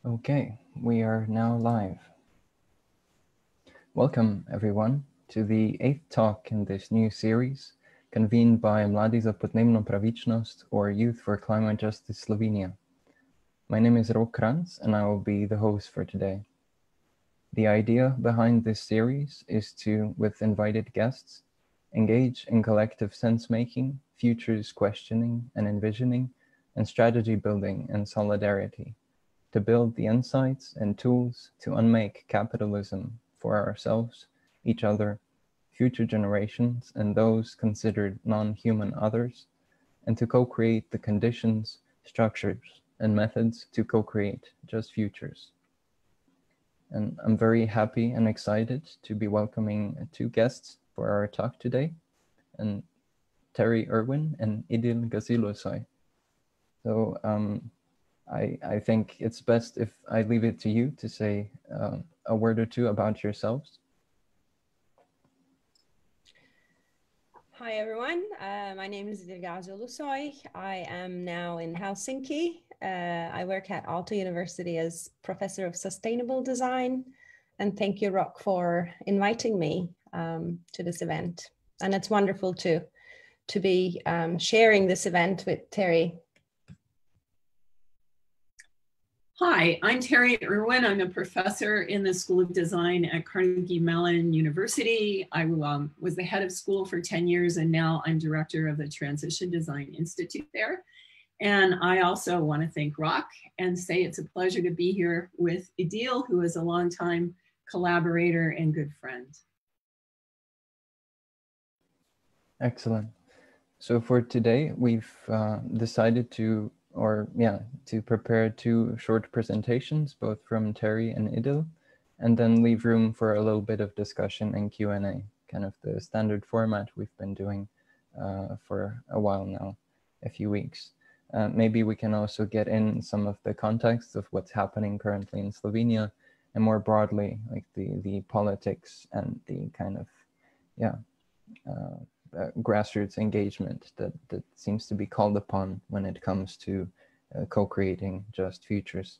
Okay, we are now live. Welcome everyone to the 8th talk in this new series convened by Mladi za podnebnu pravičnost, or Youth for Climate Justice Slovenia. My name is Rok Kranz and I will be the host for today. The idea behind this series is to, with invited guests, engage in collective sense-making, futures questioning and envisioning, and strategy building and solidarity, to build the insights and tools to unmake capitalism for ourselves, each other, future generations, and those considered non-human others, and to co-create the conditions, structures, and methods to co-create just futures. And I'm very happy and excited to be welcoming two guests for our talk today, and Irwin and Idil Gaziulusoy. So I think it's best if I leave it to you to say a word or two about yourselves. Hi everyone, my name is Idil Gaziulusoy. I am now in Helsinki. I work at Aalto University as Professor of Sustainable Design. And thank you, Rok, for inviting me to this event. And it's wonderful to be sharing this event with Terry. Hi, I'm Terry Irwin. I'm a professor in the School of Design at Carnegie Mellon University. I was the head of school for 10 years, and now I'm director of the Transition Design Institute there. And I also want to thank Rok and say it's a pleasure to be here with Idil, who is a longtime collaborator and good friend. Excellent. So for today, we've decided to prepare two short presentations, both from Terry and Idil, and then leave room for a little bit of discussion and Q&A, kind of the standard format we've been doing for a while now, a few weeks. Maybe we can also get in some of the context of what's happening currently in Slovenia, and more broadly, like the politics and the kind of, grassroots engagement that seems to be called upon when it comes to co-creating just futures.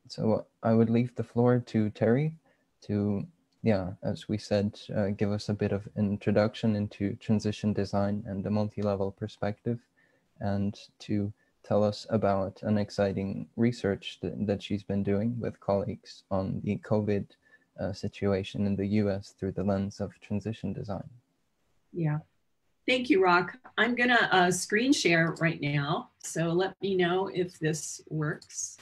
So I would leave the floor to Terry to, as we said, give us a bit of introduction into transition design and the multi-level perspective, and to tell us about an exciting research that she's been doing with colleagues on the COVID situation in the US through the lens of transition design. Yeah, thank you, Rok. I'm gonna screen share right now. So let me know if this works.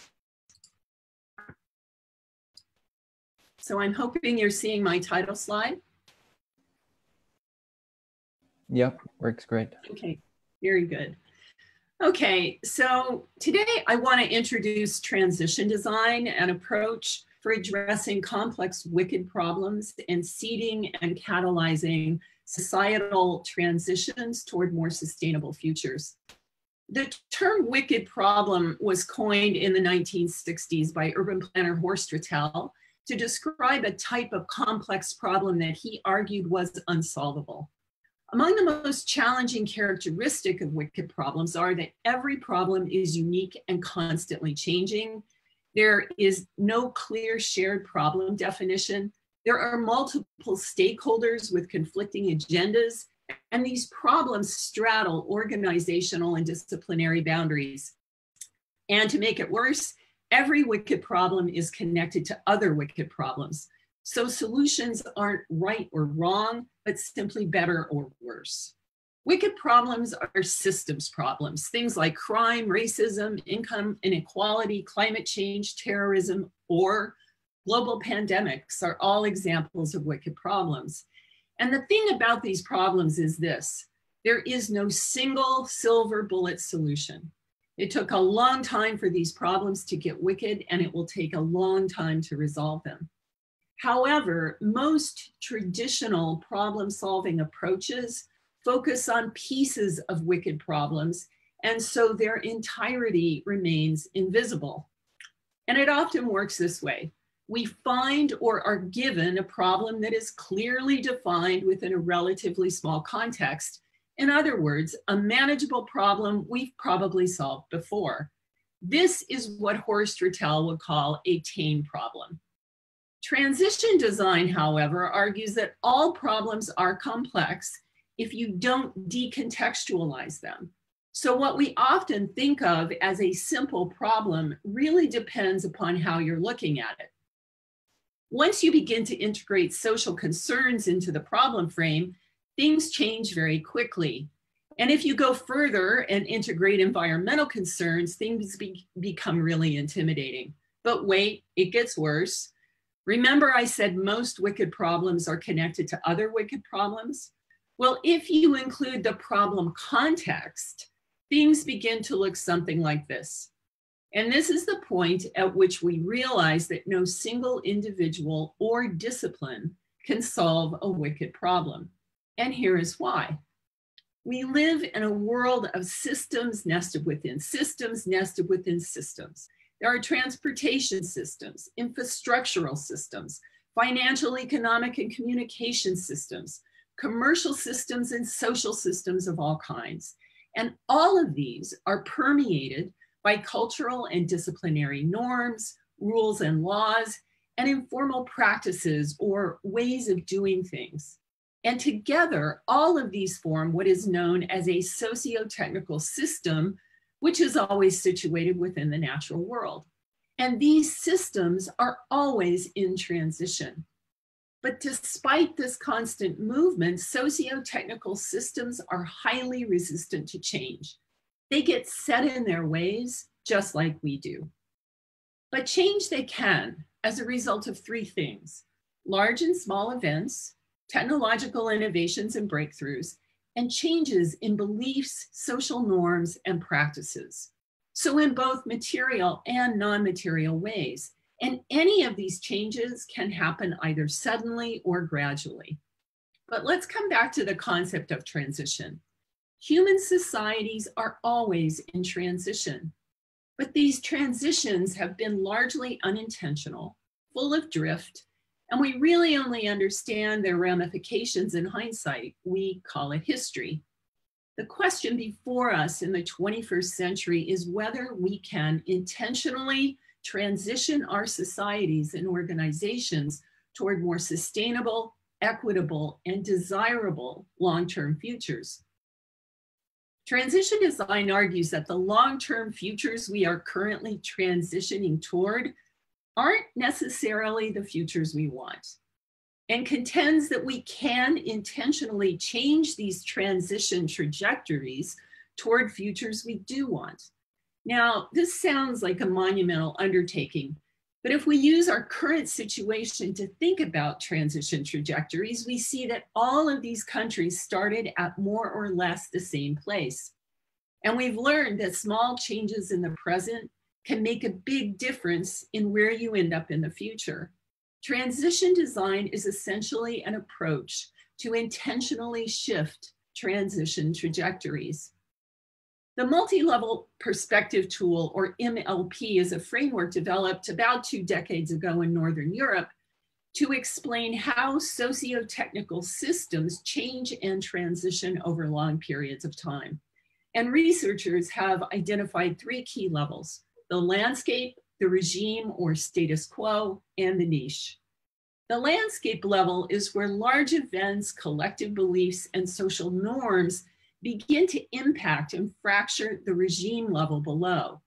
So I'm hoping you're seeing my title slide. Yep, works great. Okay, very good. Okay, so today I want to introduce transition design, an approach for addressing complex wicked problems and seeding and catalyzing societal transitions toward more sustainable futures. The term wicked problem was coined in the 1960s by urban planner Horst Rattel to describe a type of complex problem that he argued was unsolvable. Among the most challenging characteristics of wicked problems are that every problem is unique and constantly changing. There is no clear shared problem definition. There are multiple stakeholders with conflicting agendas, and these problems straddle organizational and disciplinary boundaries. And to make it worse, every wicked problem is connected to other wicked problems. So solutions aren't right or wrong, but simply better or worse. Wicked problems are systems problems, things like crime, racism, income inequality, climate change, terrorism, or global pandemics are all examples of wicked problems. And the thing about these problems is this: there is no single silver bullet solution. It took a long time for these problems to get wicked, and it will take a long time to resolve them. However, most traditional problem-solving approaches focus on pieces of wicked problems, and so their entirety remains invisible. And it often works this way. We find or are given a problem that is clearly defined within a relatively small context. In other words, a manageable problem we've probably solved before. This is what Horst Rittel would call a tame problem. Transition design, however, argues that all problems are complex if you don't decontextualize them. So what we often think of as a simple problem really depends upon how you're looking at it. Once you begin to integrate social concerns into the problem frame, things change very quickly. And if you go further and integrate environmental concerns, things become really intimidating. But wait, it gets worse. Remember I said most wicked problems are connected to other wicked problems? Well, if you include the problem context, things begin to look something like this. And this is the point at which we realize that no single individual or discipline can solve a wicked problem. And here is why. We live in a world of systems nested within systems, nested within systems. There are transportation systems, infrastructural systems, financial, economic, and communication systems, commercial systems, and social systems of all kinds. And all of these are permeated by cultural and disciplinary norms, rules and laws, and informal practices or ways of doing things. And together, all of these form what is known as a socio-technical system, which is always situated within the natural world. And these systems are always in transition. But despite this constant movement, socio-technical systems are highly resistant to change. They get set in their ways, just like we do. But change they can as a result of three things: large and small events, technological innovations and breakthroughs, and changes in beliefs, social norms, and practices. So in both material and non-material ways. And any of these changes can happen either suddenly or gradually. But let's come back to the concept of transition. Human societies are always in transition, but these transitions have been largely unintentional, full of drift, and we really only understand their ramifications in hindsight. We call it history. The question before us in the 21st century is whether we can intentionally transition our societies and organizations toward more sustainable, equitable, and desirable long-term futures. Transition design argues that the long-term futures we are currently transitioning toward aren't necessarily the futures we want, and contends that we can intentionally change these transition trajectories toward futures we do want. Now, this sounds like a monumental undertaking, but if we use our current situation to think about transition trajectories, we see that all of these countries started at more or less the same place. And we've learned that small changes in the present can make a big difference in where you end up in the future. Transition design is essentially an approach to intentionally shift transition trajectories. The multi-level perspective tool, or MLP, is a framework developed about 2 decades ago in Northern Europe to explain how socio-technical systems change and transition over long periods of time. And researchers have identified 3 key levels: the landscape, the regime or status quo, and the niche. The landscape level is where large events, collective beliefs, and social norms begin to impact and fracture the regime level below.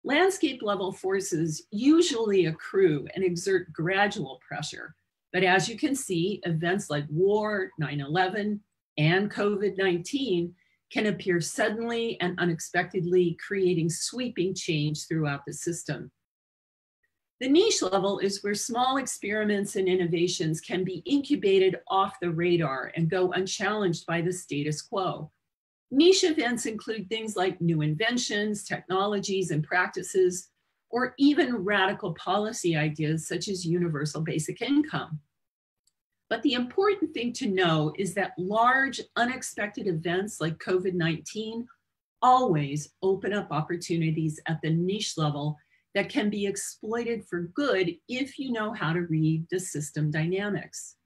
Landscape level forces usually accrue and exert gradual pressure. But as you can see, events like war, 9/11, and COVID-19 can appear suddenly and unexpectedly, creating sweeping change throughout the system. The niche level is where small experiments and innovations can be incubated off the radar and go unchallenged by the status quo. Niche events include things like new inventions, technologies, and practices, or even radical policy ideas such as universal basic income. But the important thing to know is that large, unexpected events like COVID-19 always open up opportunities at the niche level that can be exploited for good if you know how to read the system dynamics.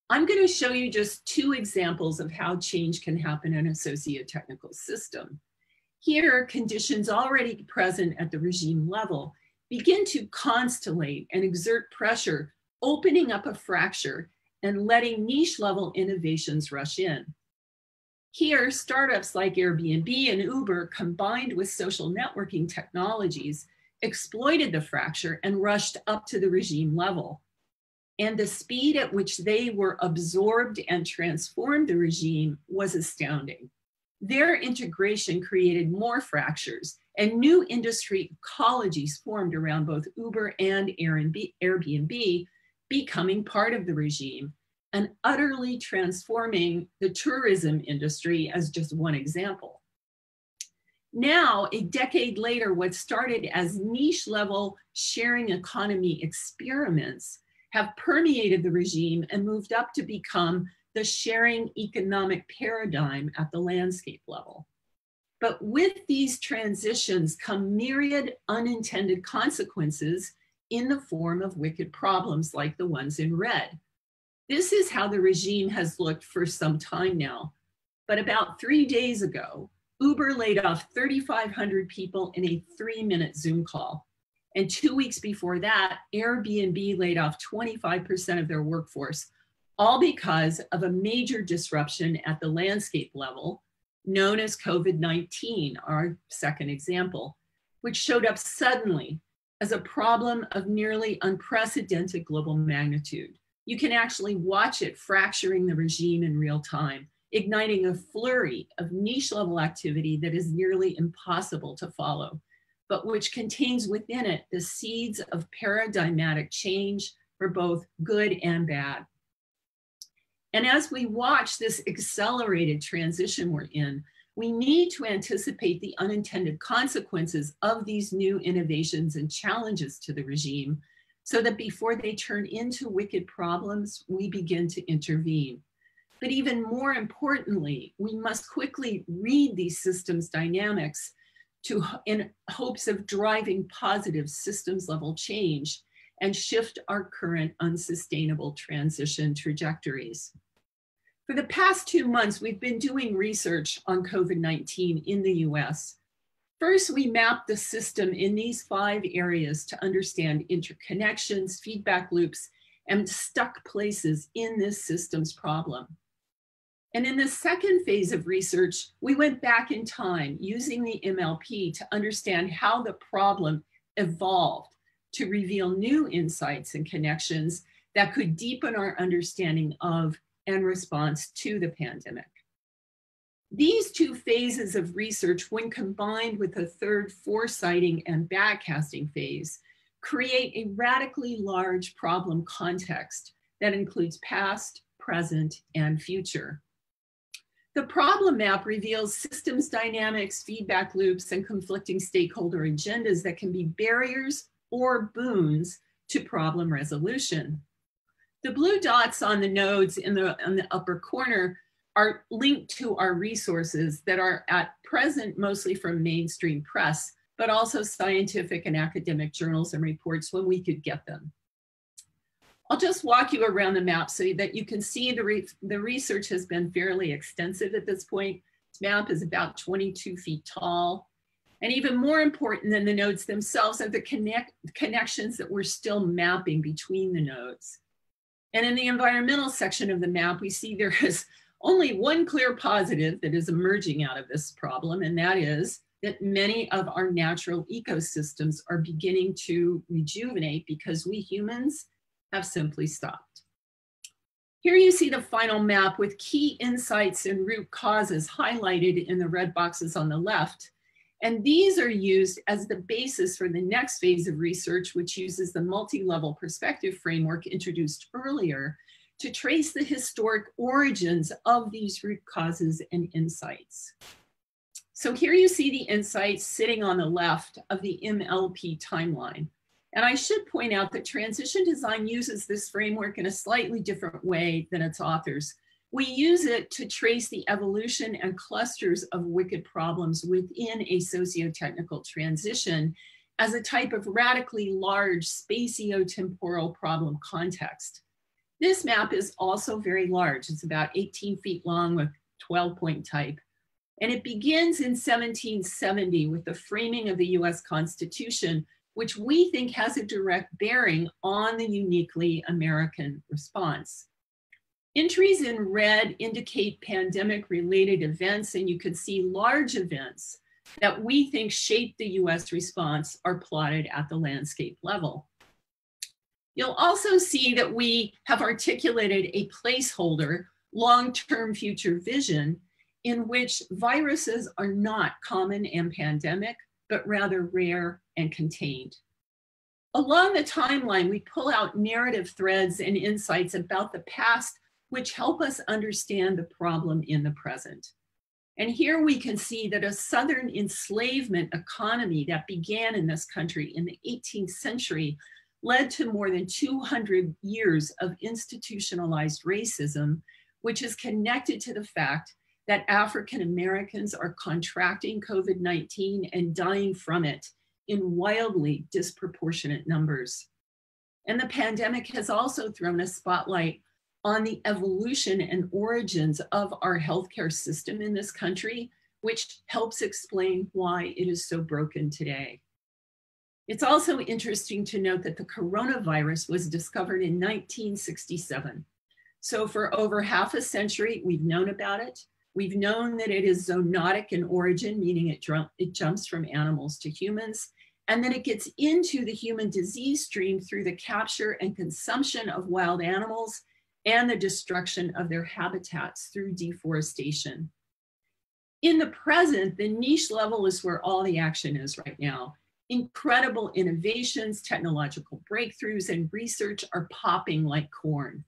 I'm going to show you just 2 examples of how change can happen in a socio-technical system. Here, conditions already present at the regime level begin to constellate and exert pressure, opening up a fracture and letting niche level innovations rush in. Here, startups like Airbnb and Uber, combined with social networking technologies, exploited the fracture and rushed up to the regime level. And the speed at which they were absorbed and transformed the regime was astounding. Their integration created more fractures, and new industry ecologies formed around both Uber and Airbnb, becoming part of the regime and utterly transforming the tourism industry as just one example. Now, a decade later, what started as niche level sharing economy experiments have permeated the regime and moved up to become the sharing economic paradigm at the landscape level. But with these transitions come myriad unintended consequences in the form of wicked problems like the ones in red. This is how the regime has looked for some time now. But about 3 days ago, Uber laid off 3,500 people in a 3-minute Zoom call. And 2 weeks before that, Airbnb laid off 25% of their workforce, all because of a major disruption at the landscape level, known as COVID-19, our second example, which showed up suddenly as a problem of nearly unprecedented global magnitude. You can actually watch it fracturing the regime in real time, igniting a flurry of niche level activity that is nearly impossible to follow, but which contains within it the seeds of paradigmatic change for both good and bad. And as we watch this accelerated transition we're in, we need to anticipate the unintended consequences of these new innovations and challenges to the regime, so that before they turn into wicked problems, we begin to intervene. But even more importantly, we must quickly read these systems dynamics in hopes of driving positive systems level change and shift our current unsustainable transition trajectories. For the past 2 months, we've been doing research on COVID-19 in the US. First, we mapped the system in these 5 areas to understand interconnections, feedback loops, and stuck places in this system's problem. And in the second phase of research, we went back in time using the MLP to understand how the problem evolved to reveal new insights and connections that could deepen our understanding of and response to the pandemic. These 2 phases of research, when combined with a third foresighting and backcasting phase, create a radically large problem context that includes past, present, and future. The problem map reveals systems dynamics, feedback loops, and conflicting stakeholder agendas that can be barriers or boons to problem resolution. The blue dots on the nodes in the upper corner are linked to our resources that are at present mostly from mainstream press, but also scientific and academic journals and reports when we could get them. I'll just walk you around the map so that you can see the research has been fairly extensive at this point. This map is about 22 feet tall. And even more important than the nodes themselves are the connections that we're still mapping between the nodes. And in the environmental section of the map, we see there is only one clear positive that is emerging out of this problem, and that is that many of our natural ecosystems are beginning to rejuvenate because we humans have simply stopped. Here you see the final map with key insights and root causes highlighted in the red boxes on the left. And these are used as the basis for the next phase of research, which uses the multi-level perspective framework introduced earlier to trace the historic origins of these root causes and insights. So here you see the insights sitting on the left of the MLP timeline. And I should point out that transition design uses this framework in a slightly different way than its authors. We use it to trace the evolution and clusters of wicked problems within a socio-technical transition as a type of radically large spatio-temporal problem context. This map is also very large. It's about 18 feet long with 12-point type. And it begins in 1770 with the framing of the US Constitution, which we think has a direct bearing on the uniquely American response. Entries in red indicate pandemic-related events, and you can see large events that we think shaped the US response are plotted at the landscape level. You'll also see that we have articulated a placeholder, long-term future vision, in which viruses are not common and pandemic, but rather rare and contained. Along the timeline, we pull out narrative threads and insights about the past, which help us understand the problem in the present. And here we can see that a Southern enslavement economy that began in this country in the 18th century led to more than 200 years of institutionalized racism, which is connected to the fact that African Americans are contracting COVID-19 and dying from it in wildly disproportionate numbers. And the pandemic has also thrown a spotlight on the evolution and origins of our healthcare system in this country, which helps explain why it is so broken today. It's also interesting to note that the coronavirus was discovered in 1967. So for over half a century, we've known about it. We've known that it is zoonotic in origin, meaning it jumps from animals to humans, and then it gets into the human disease stream through the capture and consumption of wild animals and the destruction of their habitats through deforestation. In the present, the niche level is where all the action is right now. Incredible innovations, technological breakthroughs, and research are popping like corn.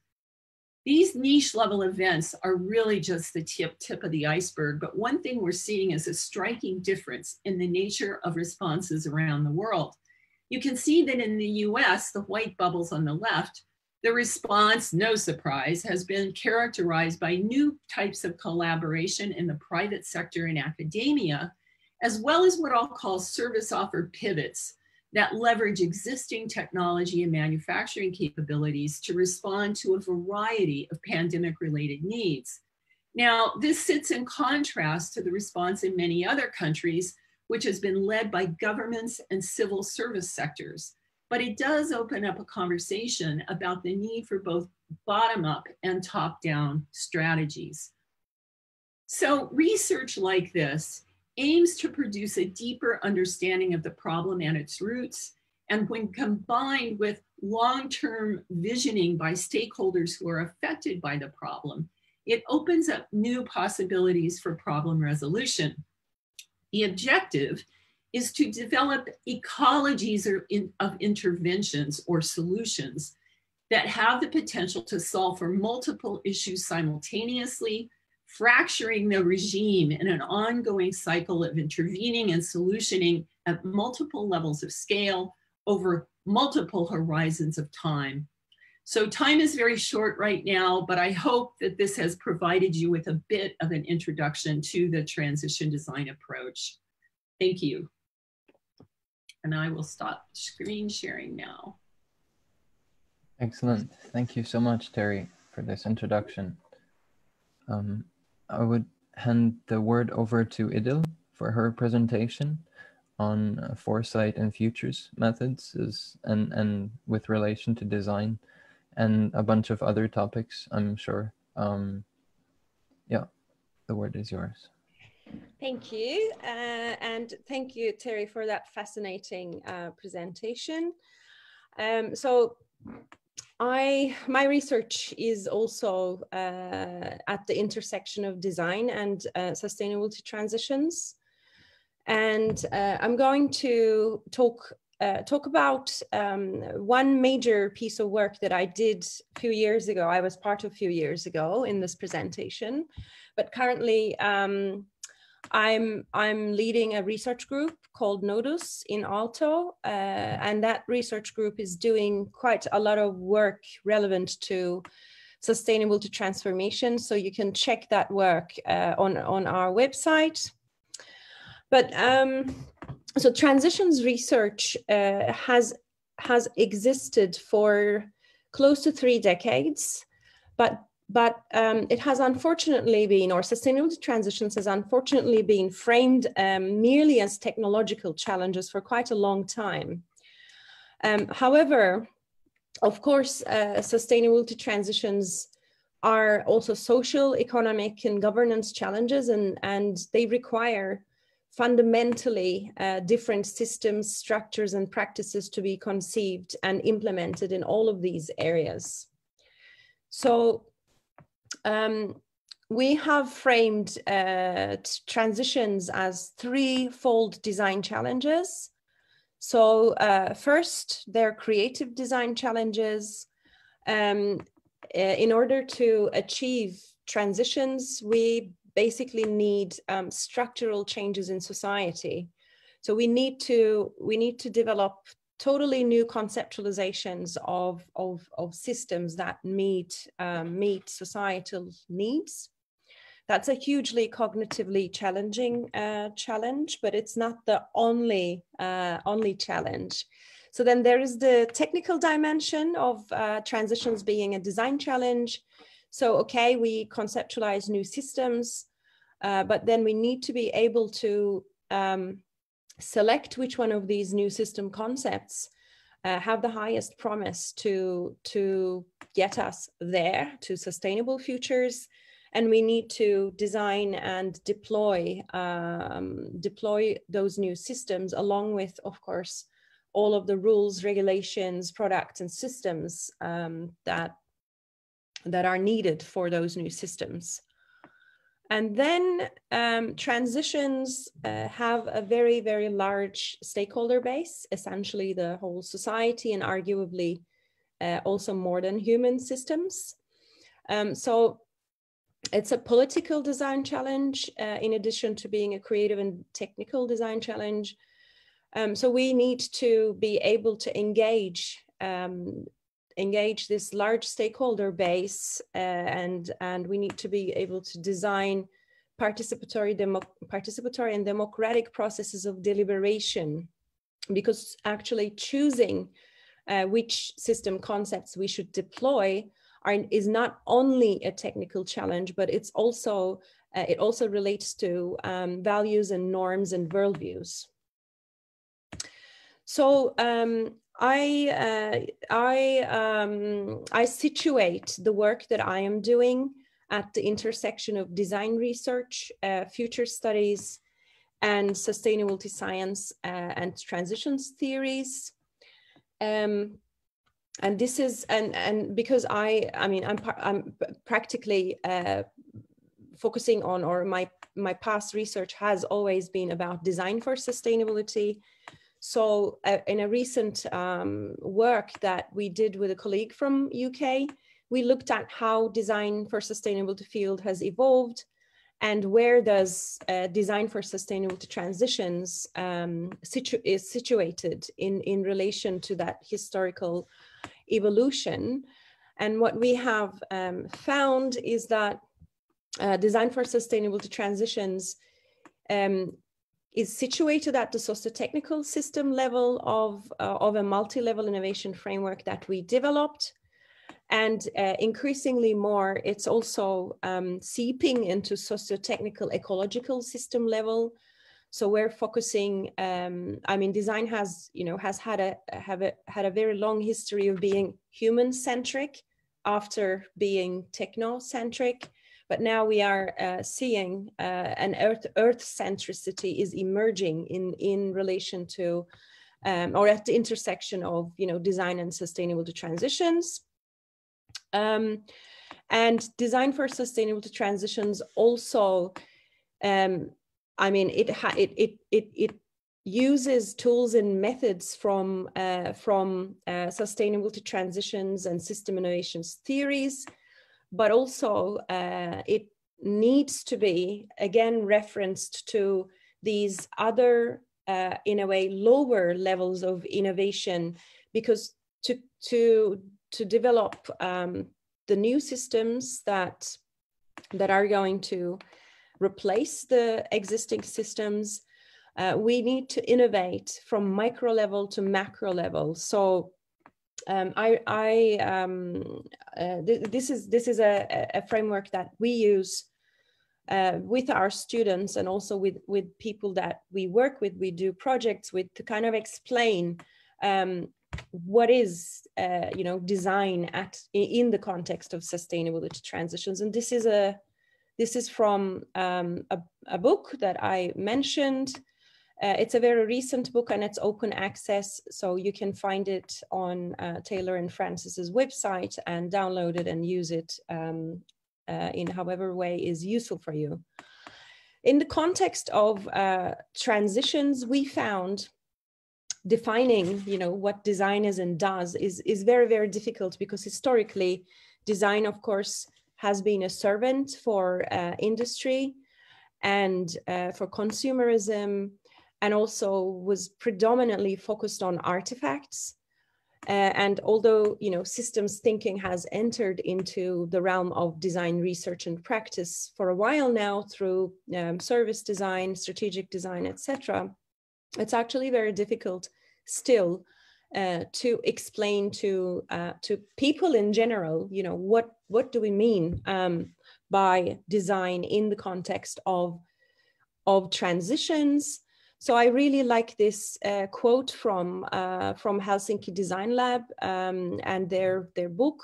These niche level events are really just the tip of the iceberg, but one thing we're seeing is a striking difference in the nature of responses around the world. You can see that in the US, the white bubbles on the left, the response, no surprise, has been characterized by new types of collaboration in the private sector and academia, as well as what I'll call service offer pivots that leverage existing technology and manufacturing capabilities to respond to a variety of pandemic-related needs. Now, this sits in contrast to the response in many other countries, which has been led by governments and civil service sectors. But it does open up a conversation about the need for both bottom-up and top-down strategies. So research like this aims to produce a deeper understanding of the problem and its roots, and when combined with long-term visioning by stakeholders who are affected by the problem, it opens up new possibilities for problem resolution. The objective is to develop ecologies of interventions or solutions that have the potential to solve for multiple issues simultaneously, fracturing the regime in an ongoing cycle of intervening and solutioning at multiple levels of scale over multiple horizons of time. So time is very short right now, but I hope that this has provided you with a bit of an introduction to the transition design approach. Thank you. And I will stop screen sharing now. Excellent. Thank you so much, Terry, for this introduction. I would hand the word over to Idil for her presentation on foresight and futures methods and with relation to design and a bunch of other topics, I'm sure. Yeah, the word is yours. Thank you. And thank you, Terry, for that fascinating presentation. My research is also at the intersection of design and sustainability transitions. And I'm going to talk about one major piece of work that I did a few years ago. I was part of a few years ago in this presentation, but currently I'm leading a research group called Nodus in Aalto, and that research group is doing quite a lot of work relevant to sustainability transformation. So you can check that work on our website. But so transitions research has existed for close to 3 decades, but But it has unfortunately been, or sustainability transitions has unfortunately been framed merely as technological challenges for quite a long time. However, of course, sustainability transitions are also social, economic, and governance challenges, and they require fundamentally different systems, structures, and practices to be conceived and implemented in all of these areas. So we have framed transitions as threefold design challenges. So first, they're creative design challenges. In order to achieve transitions, we basically need structural changes in society. So we need to develop totally new conceptualizations of systems that meet societal needs. That's a hugely cognitively challenging challenge, but it's not the only challenge. So then there is the technical dimension of transitions being a design challenge. So, okay, we conceptualize new systems, but then we need to be able to select which one of these new system concepts have the highest promise to get us there to sustainable futures. And we need to design and deploy those new systems along with, of course, all of the rules, regulations, products, and systems that are needed for those new systems. And then transitions have a very, very large stakeholder base, essentially the whole society and arguably also more than human systems. So it's a political design challenge in addition to being a creative and technical design challenge. So we need to be able to engage this large stakeholder base, and we need to be able to design participatory and democratic processes of deliberation, because actually choosing which system concepts we should deploy is not only a technical challenge, but it's also it also relates to values and norms and worldviews. So I situate the work that I am doing at the intersection of design research, future studies, and sustainability science and transitions theories. And this is and because I'm practically focusing on, or my past research has always been about design for sustainability. So in a recent work that we did with a colleague from UK, we looked at how design for sustainability field has evolved and where does design for sustainability transitions is situated in relation to that historical evolution. And what we have found is that design for sustainability transitions is situated at the socio-technical system level of a multi-level innovation framework that we developed. And increasingly more, it's also seeping into socio-technical ecological system level. So we're focusing, design has had a very long history of being human-centric after being techno-centric. But now we are seeing an earth centricity is emerging in relation to, or at the intersection of, design and sustainability transitions. And design for sustainability transitions also, it uses tools and methods from sustainability transitions and system innovations theories. But also it needs to be, again, referenced to these other, in a way, lower levels of innovation, because to develop the new systems that are going to replace the existing systems, we need to innovate from micro level to macro level. So This is a framework that we use with our students and also with people that we work with, we do projects with, to kind of explain what is design in the context of sustainability transitions. And this is from a book that I mentioned. It's a very recent book and it's open access, so you can find it on Taylor and Francis's website and download it and use it in however way is useful for you. In the context of transitions, we found defining, what design is and does is very, very difficult, because historically, design, of course, has been a servant for industry and for consumerism, and also was predominantly focused on artifacts. And although, systems thinking has entered into the realm of design research and practice for a while now through service design, strategic design, etc., it's actually very difficult still to explain to people in general, what do we mean by design in the context of transitions. So I really like this quote from Helsinki Design Lab and their book,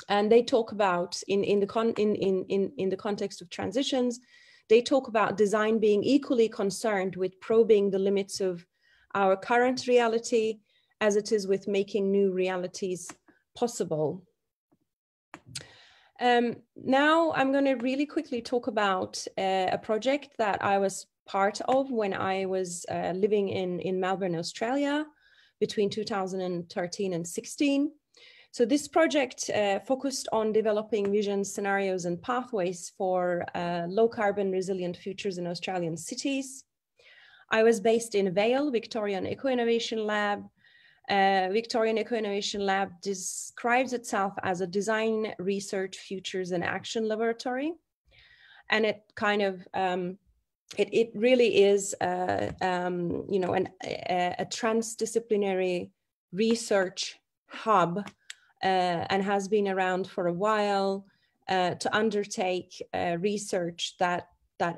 and they talk about in the context of transitions, they talk about design being equally concerned with probing the limits of our current reality as it is with making new realities possible. Now I'm going to really quickly talk about a project that I was part of when I was living in Melbourne, Australia, between 2013 and 16. So this project focused on developing vision scenarios and pathways for low carbon resilient futures in Australian cities. I was based in Vale, Victorian Eco Innovation Lab. Victorian Eco Innovation Lab describes itself as a design, research, futures and action laboratory. And it kind of, it really is, a transdisciplinary research hub and has been around for a while to undertake research that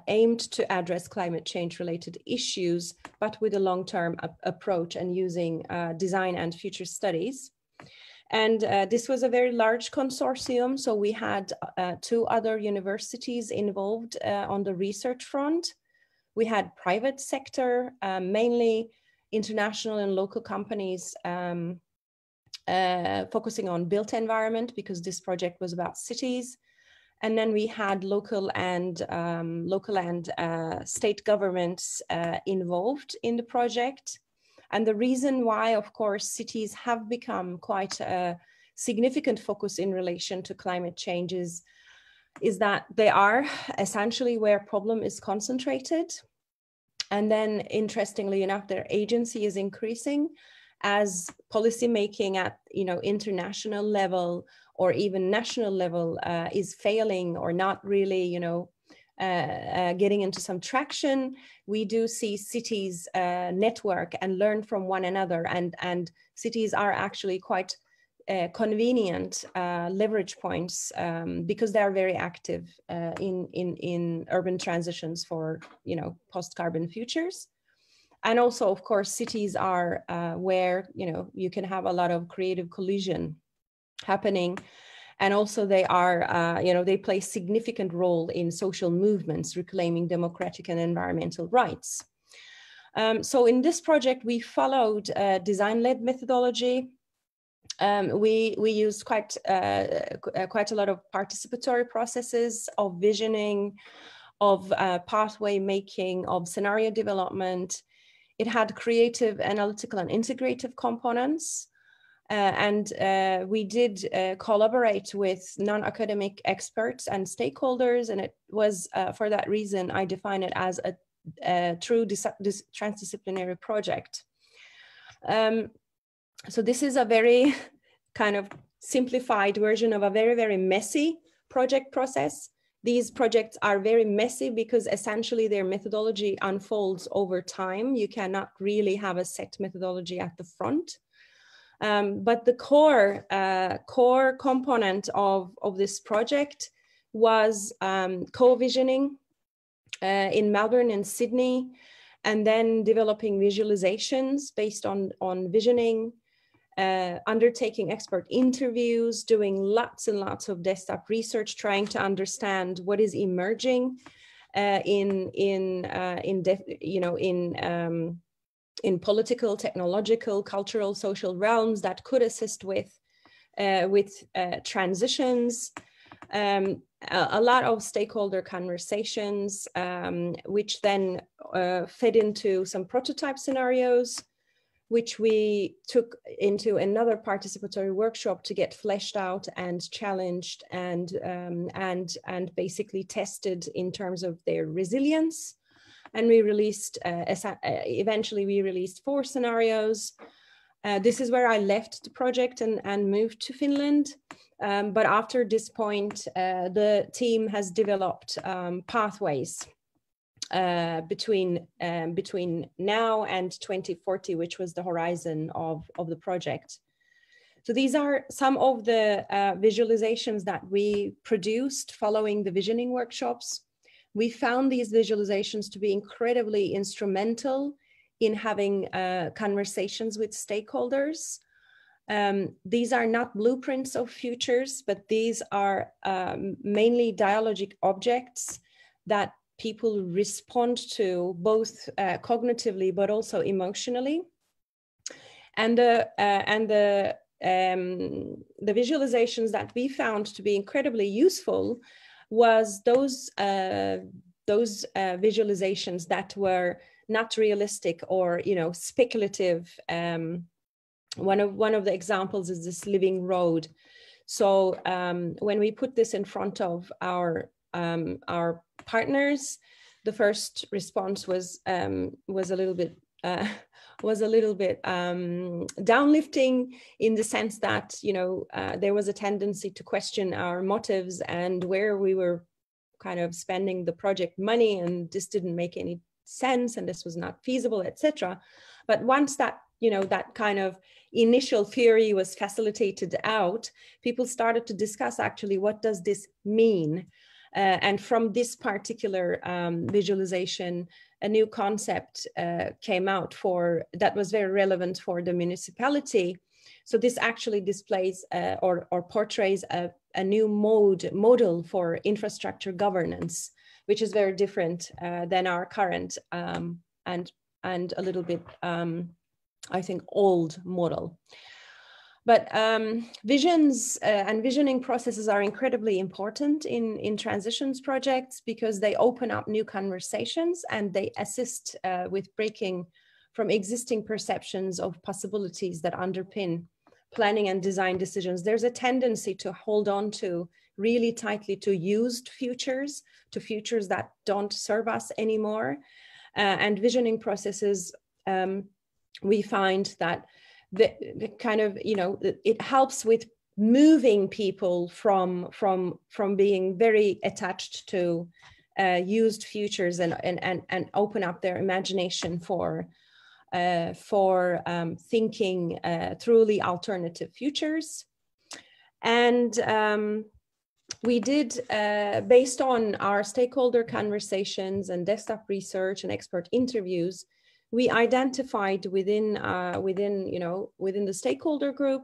aimed to address climate change related issues, but with a long-term approach and using design and future studies. And this was a very large consortium. So we had 2 other universities involved on the research front. We had private sector, mainly international and local companies focusing on built environment, because this project was about cities. And then we had local and state governments involved in the project. And the reason why, of course, cities have become quite a significant focus in relation to climate changes is that they are essentially where problem is concentrated. And then, interestingly enough, their agency is increasing as policymaking at international level or even national level is failing or not really getting into some traction. We do see cities network and learn from one another, and cities are actually quite convenient leverage points because they are very active in urban transitions for post-carbon futures. And also, of course, cities are where you can have a lot of creative collision happening. And also they are, they play significant role in social movements, reclaiming democratic and environmental rights. So in this project, we followed design-led methodology. We used quite a lot of participatory processes of visioning, of pathway making, of scenario development. It had creative, analytical, and integrative components. And we did collaborate with non-academic experts and stakeholders. And it was, for that reason, I define it as a true transdisciplinary project. So this is a very kind of simplified version of a very, very messy project process. These projects are very messy because essentially their methodology unfolds over time. You cannot really have a set methodology at the front. But the core component of this project was co-visioning in Melbourne and Sydney, and then developing visualizations based on visioning, undertaking expert interviews, doing lots and lots of desktop research, trying to understand what is emerging in political, technological, cultural, social realms that could assist with transitions. A lot of stakeholder conversations, which then fed into some prototype scenarios, which we took into another participatory workshop to get fleshed out and challenged and basically tested in terms of their resilience. And we released, eventually we released 4 scenarios. This is where I left the project and moved to Finland. But after this point, the team has developed pathways between now and 2040, which was the horizon of the project. So these are some of the visualizations that we produced following the visioning workshops. We found these visualizations to be incredibly instrumental in having conversations with stakeholders. These are not blueprints of futures, but these are mainly dialogic objects that people respond to both cognitively, but also emotionally. And the visualizations that we found to be incredibly useful was those visualizations that were not realistic or speculative. One of the examples is this living road. So when we put this in front of our partners, the first response was a little bit downlifting, in the sense that there was a tendency to question our motives and where we were kind of spending the project money, and this didn't make any sense and this was not feasible, etc. But once that that kind of initial theory was facilitated out, people started to discuss actually what does this mean. And from this particular visualization, a new concept came out that was very relevant for the municipality. So this actually displays or portrays a new model for infrastructure governance, which is very different than our current and a little bit, I think, old model. But visions and visioning processes are incredibly important in transitions projects, because they open up new conversations and they assist with breaking from existing perceptions of possibilities that underpin planning and design decisions. There's a tendency to hold on to really tightly to used futures, to futures that don't serve us anymore. And visioning processes, we find that the kind of, it helps with moving people from being very attached to used futures and open up their imagination for thinking truly alternative futures. And we did, based on our stakeholder conversations and desktop research and expert interviews, we identified within the stakeholder group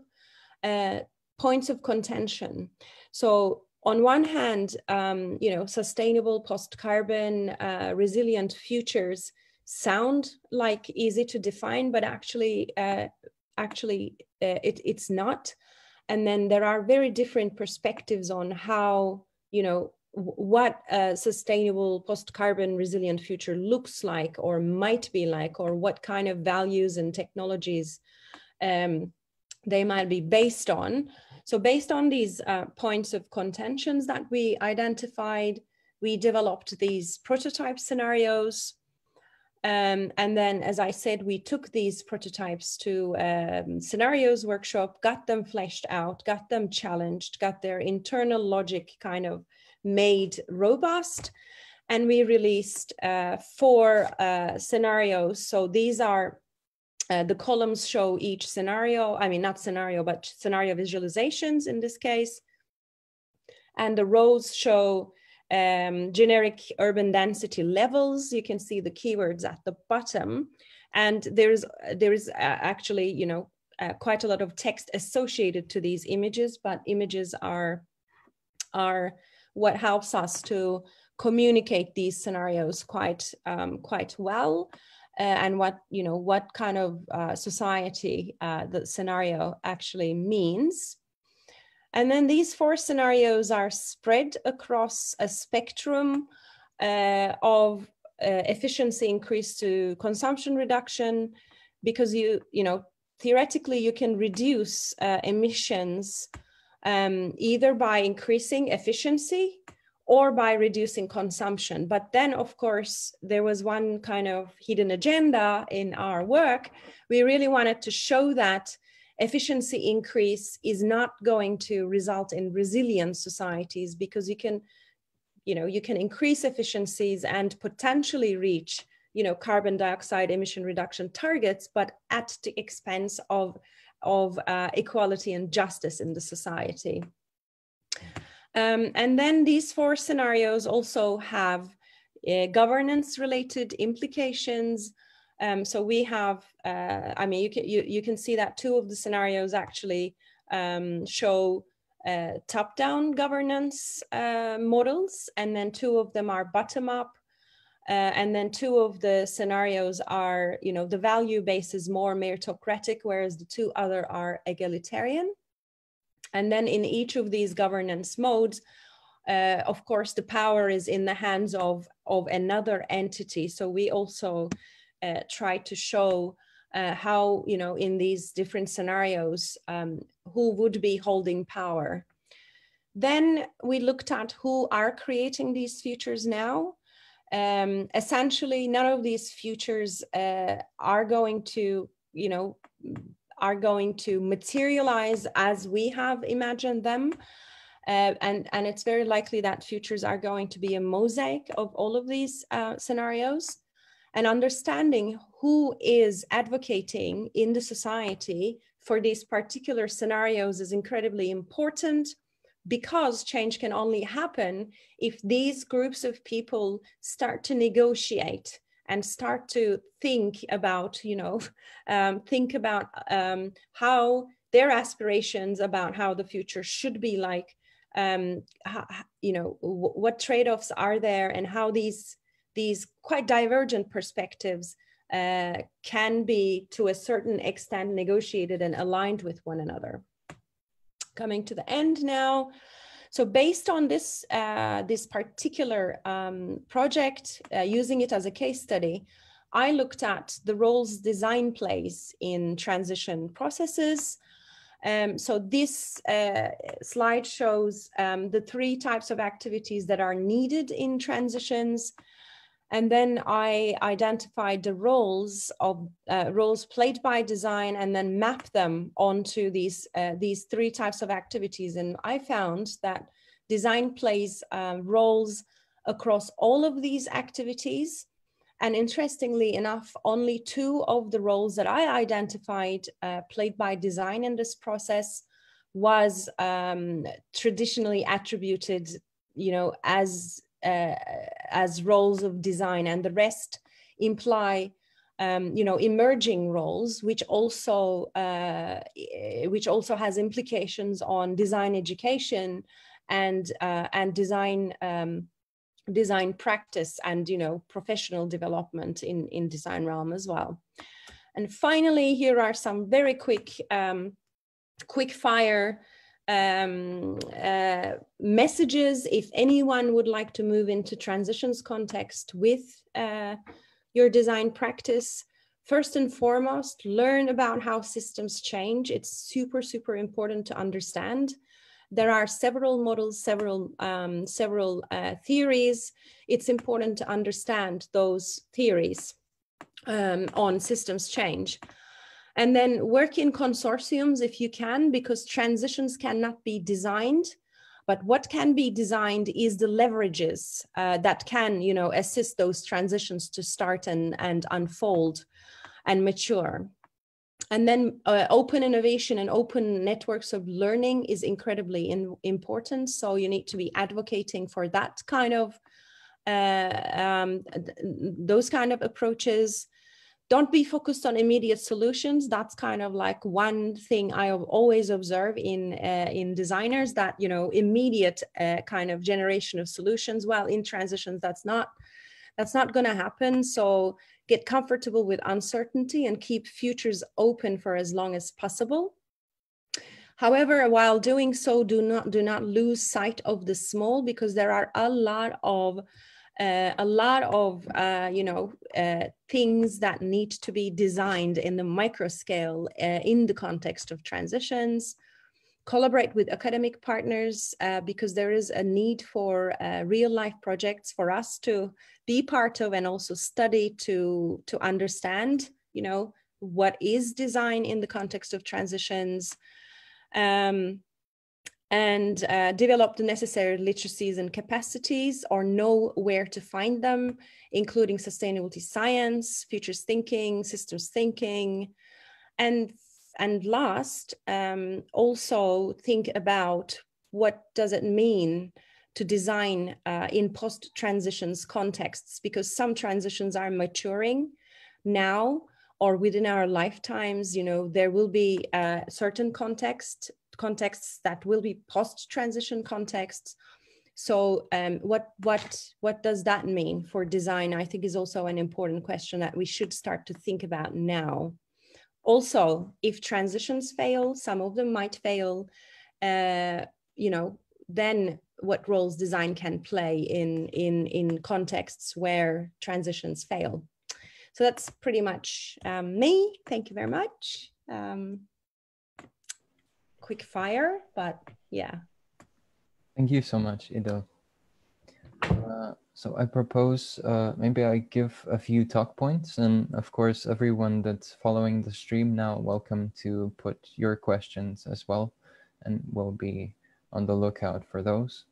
points of contention. So on one hand, sustainable, post-carbon, resilient futures sound like easy to define, but actually it's not. And then there are very different perspectives on how, what a sustainable post-carbon resilient future looks like or might be like, or what kind of values and technologies they might be based on. So based on these points of contentions that we identified, we developed these prototype scenarios. And then, as I said, we took these prototypes to scenarios workshop, got them fleshed out, got them challenged, got their internal logic kind of made robust, and we released 4 scenarios. So these are The columns show each scenario, I mean, not scenario, but scenario visualizations in this case. And the rows show generic urban density levels. You can see the keywords at the bottom. And there is actually, you know, quite a lot of text associated to these images, but images are what helps us to communicate these scenarios quite well, and what kind of society the scenario actually means. And then these 4 scenarios are spread across a spectrum of efficiency increase to consumption reduction, because you know theoretically you can reduce emissions either by increasing efficiency or by reducing consumption. But then, of course, there was one kind of hidden agenda in our work. We really wanted to show that efficiency increase is not going to result in resilient societies, because you can increase efficiencies and potentially reach, you know, carbon dioxide emission reduction targets, but at the expense of equality and justice in the society. And then these 4 scenarios also have governance-related implications. So we have, I mean, you can see that 2 of the scenarios actually show top-down governance models, and then 2 of them are bottom-up. And then 2 of the scenarios are, you know, the value base is more meritocratic, whereas the 2 other are egalitarian. And then in each of these governance modes, of course, the power is in the hands of another entity. So we also try to show how, you know, in these different scenarios, who would be holding power. Then we looked at who are creating these futures now. Essentially, none of these futures are going to, you know, materialize as we have imagined them. And it's very likely that futures are going to be a mosaic of all of these scenarios. And understanding who is advocating in the society for these particular scenarios is incredibly important, because change can only happen if these groups of people start to negotiate and start to think about, you know, how their aspirations about how the future should be like, you know, what trade-offs are there, and how these quite divergent perspectives can be, to a certain extent, negotiated and aligned with one another. Coming to the end now. So based on this, this particular project, using it as a case study, I looked at the roles design plays in transition processes. So this slide shows the 3 types of activities that are needed in transitions. And then I identified the roles played by design, and then mapped them onto these 3 types of activities. And I found that design plays roles across all of these activities. And interestingly enough, only 2 of the roles that I identified played by design in this process was traditionally attributed, you know, as roles of design, and the rest imply, you know, emerging roles, which also has implications on design education and design practice, and, you know, professional development in design realm as well. And finally, here are some very quick fire messages if anyone would like to move into transitions context with your design practice. First and foremost, learn about how systems change. It's super, super important to understand. There are several models, several theories. It's important to understand those theories on systems change. And then work in consortiums if you can, because transitions cannot be designed, but what can be designed is the leverages that can, you know, assist those transitions to start and unfold and mature. And then open innovation and open networks of learning is incredibly important. So you need to be advocating for that kind of, those kind of approaches. Don't be focused on immediate solutions. That's kind of like one thing I have always observed in designers, that, you know, immediate kind of generation of solutions. Well, in transitions, that's not going to happen. So get comfortable with uncertainty and keep futures open for as long as possible. However, while doing so, do not lose sight of the small, because there are a lot of things that need to be designed in the micro scale in the context of transitions. Collaborate with academic partners because there is a need for real life projects for us to be part of and also study to understand, you know, what is design in the context of transitions. And develop the necessary literacies and capacities, or know where to find them, including sustainability science, futures thinking, systems thinking. And last, also think about what does it mean to design in post-transitions contexts, because some transitions are maturing now or within our lifetimes. You know, there will be certain contexts that will be post-transition contexts. So what does that mean for design? I think is also an important question that we should start to think about now. Also, if transitions fail, some of them might fail, you know, then what roles design can play in contexts where transitions fail. So that's pretty much me. Thank you very much. Quick fire, but yeah. Thank you so much, Idil. So I propose maybe I give a few talk points, and of course everyone that's following the stream now, welcome to put your questions as well, and we'll be on the lookout for those.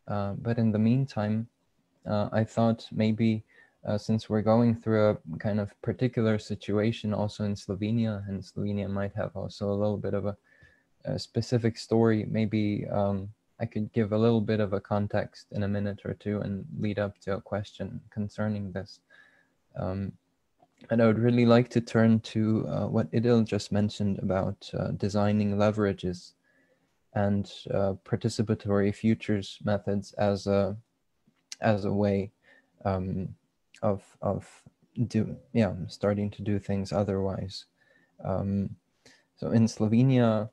But in the meantime, I thought maybe since we're going through a kind of particular situation also in Slovenia, and Slovenia might have also a little bit of a specific story, maybe I could give a little bit of a context in a minute or two and lead up to a question concerning this. And I would really like to turn to what Idil just mentioned about designing leverages and participatory futures methods as a way of starting to do things otherwise. So in Slovenia,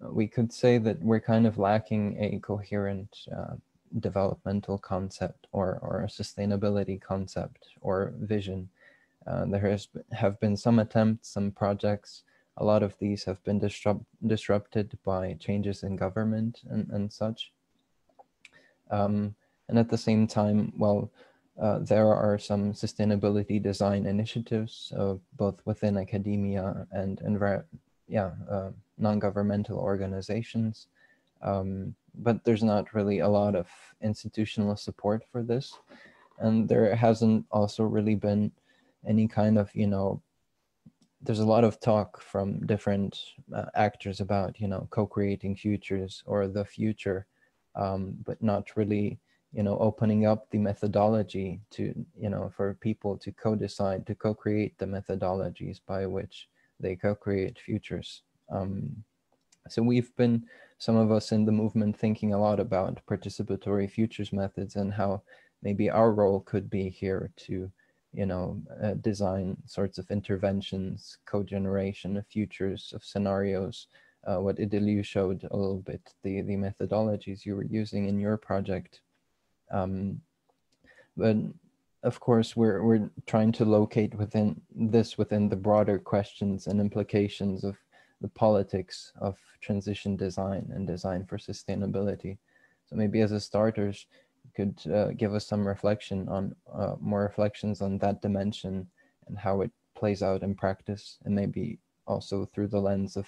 we could say that we're kind of lacking a coherent developmental concept or a sustainability concept or vision. There have been some attempts, some projects. A lot of these have been disrupted by changes in government and such. And at the same time, well, there are some sustainability design initiatives, both within academia and non-governmental organizations, but there's not really a lot of institutional support for this, and there hasn't also really been any kind of, you know, there's a lot of talk from different actors about, you know, co-creating futures or the future, but not really, you know, opening up the methodology to, you know, for people to co-decide, to co-create the methodologies by which they co-create futures. So we've been, some of us in the movement, thinking a lot about participatory futures methods and how maybe our role could be here to, you know, design sorts of interventions, co-generation of futures, of scenarios. What Idil, you showed a little bit, the methodologies you were using in your project. But of course, we're trying to locate within the broader questions and implications of the politics of transition design and design for sustainability. So maybe as a starters, you could give us some reflection on more reflections on that dimension and how it plays out in practice, and maybe also through the lens of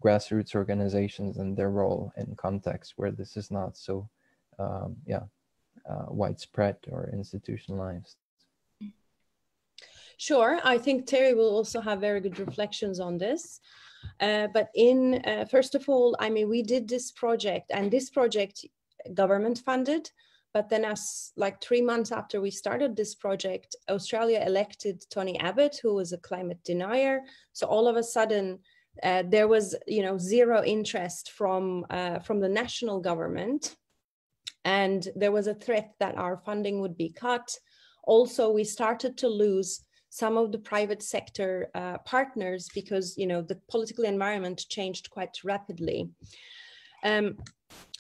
grassroots organizations and their role in contexts where this is not so widespread or institutionalized. Sure, I think Terry will also have very good reflections on this. But first of all, I mean, we did this project, and this project government funded, but then like 3 months after we started this project, Australia elected Tony Abbott, who was a climate denier. So all of a sudden, there was, zero interest from the national government. And there was a threat that our funding would be cut. Also, we started to lose some of the private sector partners because, the political environment changed quite rapidly.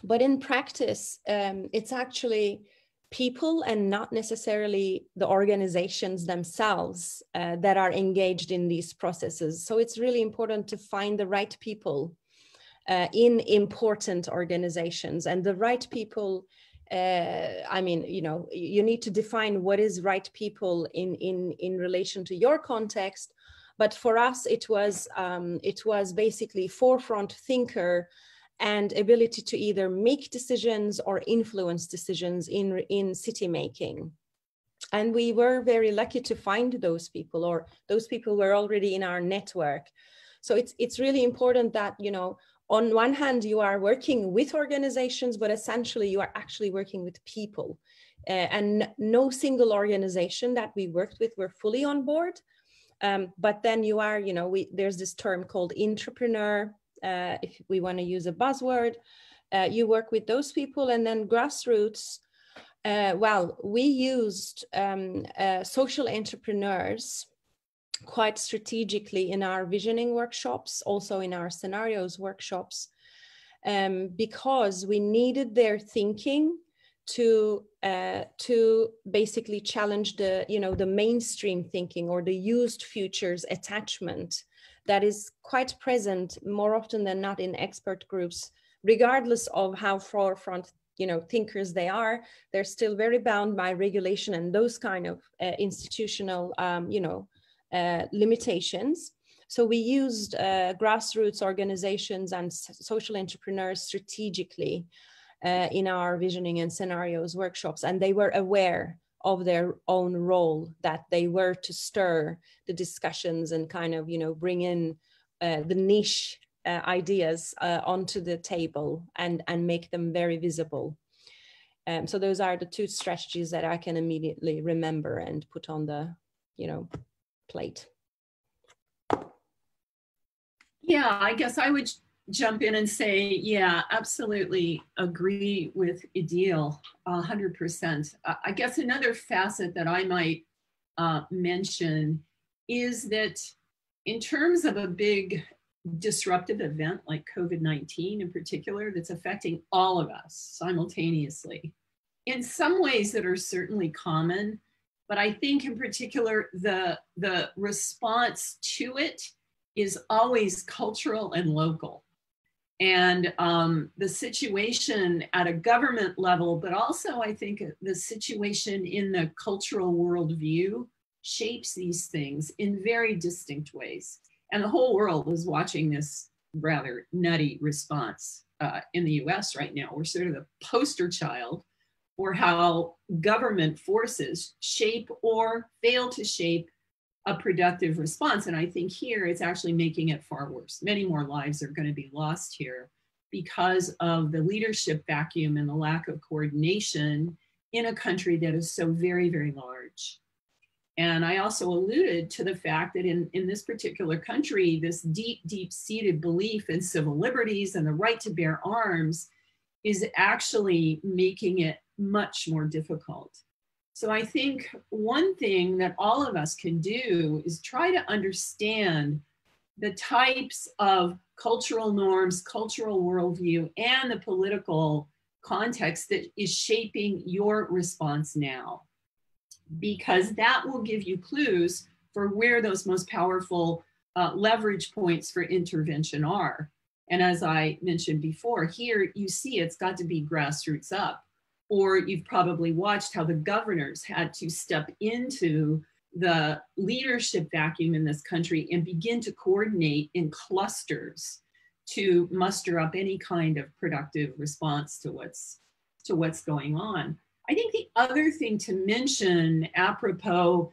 But in practice, it's actually people and not necessarily the organizations themselves that are engaged in these processes. So it's really important to find the right people in important organizations, and the right people. I mean, you need to define what is right people in relation to your context. But for us, it was basically forefront thinker and ability to either make decisions or influence decisions in city making. And we were very lucky to find those people, or those people were already in our network. So it's really important that, on one hand, you are working with organizations, but essentially you are actually working with people. And no single organization that we worked with were fully on board. But then you are, there's this term called entrepreneur, if we want to use a buzzword. You work with those people, and then grassroots. Well, we used social entrepreneurs quite strategically in our visioning workshops, also in our scenarios workshops, because we needed their thinking to basically challenge the mainstream thinking or the used futures attachment that is quite present more often than not in expert groups, regardless of how forefront thinkers they are. They're still very bound by regulation and those kind of institutional limitations. So we used grassroots organizations and social entrepreneurs strategically in our visioning and scenarios workshops, and they were aware of their own role, that they were to stir the discussions and kind of, bring in the niche ideas onto the table and make them very visible. So those are the two strategies that I can immediately remember and put on the, plate. Yeah, I guess I would jump in and say, yeah, absolutely agree with Idil, 100%. I guess another facet that I might mention is that in terms of a big disruptive event like COVID-19 in particular, that's affecting all of us simultaneously, in some ways that are certainly common, but I think in particular, the response to it is always cultural and local. And the situation at a government level, but also I think the situation in the cultural worldview shapes these things in very distinct ways. And the whole world is watching this rather nutty response in the US right now. We're sort of the poster child for how government forces shape or fail to shape a productive response. And I think here it's actually making it far worse. Many more lives are going to be lost here because of the leadership vacuum and the lack of coordination in a country that is so very, very large. And I also alluded to the fact that in this particular country, this deep, deep-seated belief in civil liberties and the right to bear arms is actually making it much more difficult. So I think one thing that all of us can do is try to understand the types of cultural norms, cultural worldview, and the political context that is shaping your response now, because that will give you clues for where those most powerful leverage points for intervention are. And as I mentioned before, here you see it's got to be grassroots up. Or you've probably watched how the governors had to step into the leadership vacuum in this country and begin to coordinate in clusters to muster up any kind of productive response to what's going on. I think the other thing to mention apropos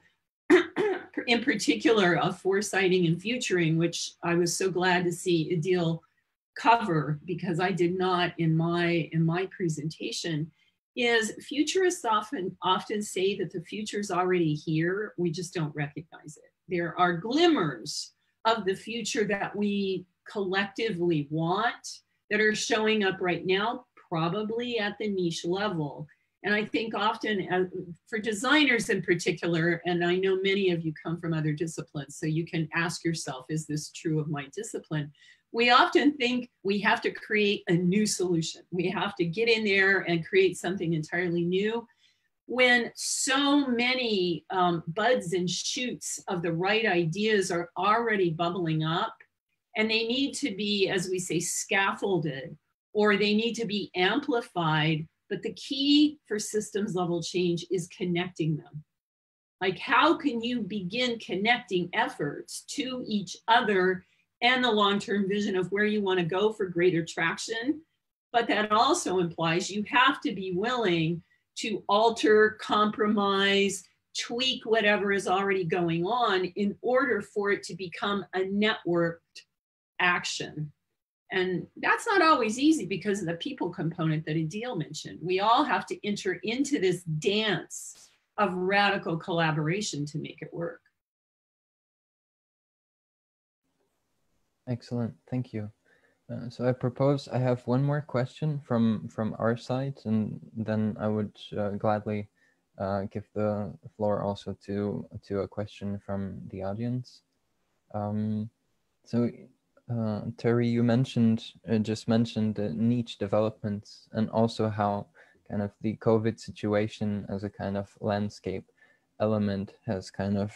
in particular of foresighting and futuring, which I was so glad to see Idil cover because I did not in my presentation, is futurists often say that the future is already here. We just don't recognize it. There are glimmers of the future that we collectively want that are showing up right now, probably at the niche level. And I think often for designers in particular, and I know many of you come from other disciplines, so you can ask yourself, is this true of my discipline? We often think we have to create a new solution. We have to get in there and create something entirely new, when so many buds and shoots of the right ideas are already bubbling up, and they need to be, as we say, scaffolded, or they need to be amplified. But the key for systems level change is connecting them. Like, how can you begin connecting efforts to each other and the long-term vision of where you want to go for greater traction? But that also implies you have to be willing to alter, compromise, tweak whatever is already going on in order for it to become a networked action. And that's not always easy because of the people component that Idil mentioned. We all have to enter into this dance of radical collaboration to make it work. Excellent, thank you. So I propose I have one more question from our side, and then I would gladly give the floor also to a question from the audience. Terry, you just mentioned the niche developments, and also how kind of the COVID situation as a kind of landscape element has kind of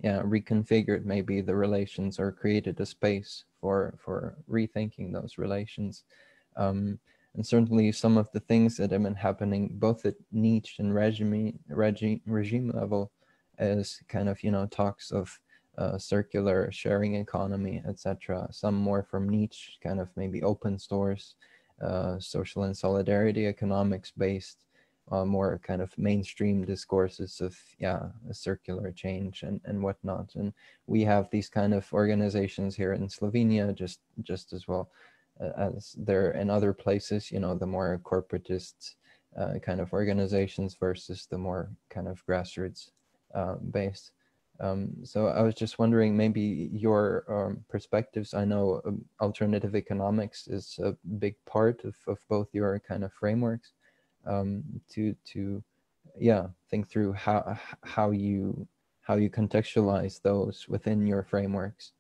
reconfigured maybe the relations or created a space for rethinking those relations. And certainly some of the things that have been happening both at niche and regime level as kind of, talks of circular sharing economy, etc. Some more from niche, kind of maybe open source, social and solidarity economics based, more kind of mainstream discourses of a circular change and whatnot. And we have these kind of organizations here in Slovenia just as well as there in other places, the more corporatist kind of organizations versus the more kind of grassroots based. So I was just wondering maybe your perspectives. I know alternative economics is a big part of both your kind of frameworks, to think through how you contextualize those within your frameworks.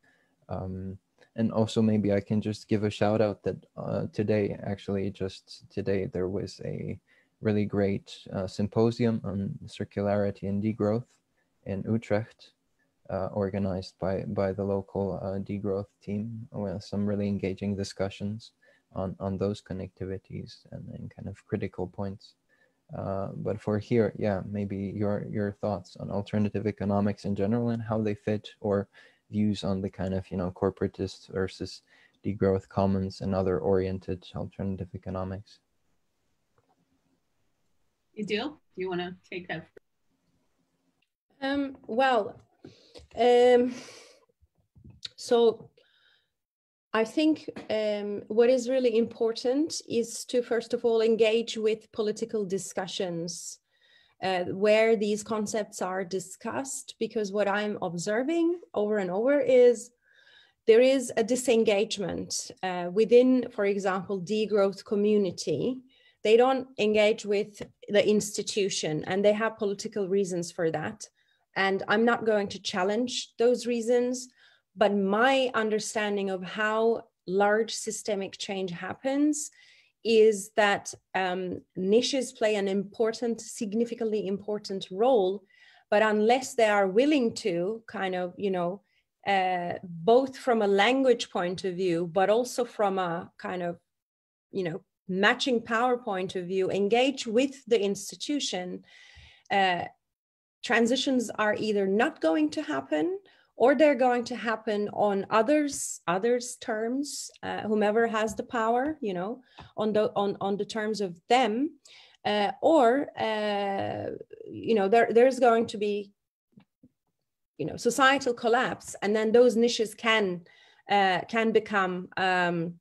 And also maybe I can just give a shout out that just today there was a really great symposium on circularity and degrowth in Utrecht, organized by the local degrowth team, with some really engaging discussions on those connectivities and kind of critical points. But for here, maybe your thoughts on alternative economics in general and how they fit, or views on the kind of, corporatist versus degrowth commons and other oriented alternative economics. Idil, do you want to take that? So I think what is really important is to, first of all, engage with political discussions where these concepts are discussed, because what I'm observing over and over is there is a disengagement within, for example, degrowth community. They don't engage with the institution, and they have political reasons for that. And I'm not going to challenge those reasons, but my understanding of how large systemic change happens is that niches play an important, significantly important role, but unless they are willing to kind of, both from a language point of view, but also from a kind of, matching power point of view, engage with the institution, transitions are either not going to happen, or they're going to happen on others' terms, whomever has the power, on the terms of them, or there's going to be societal collapse, and then those niches can become can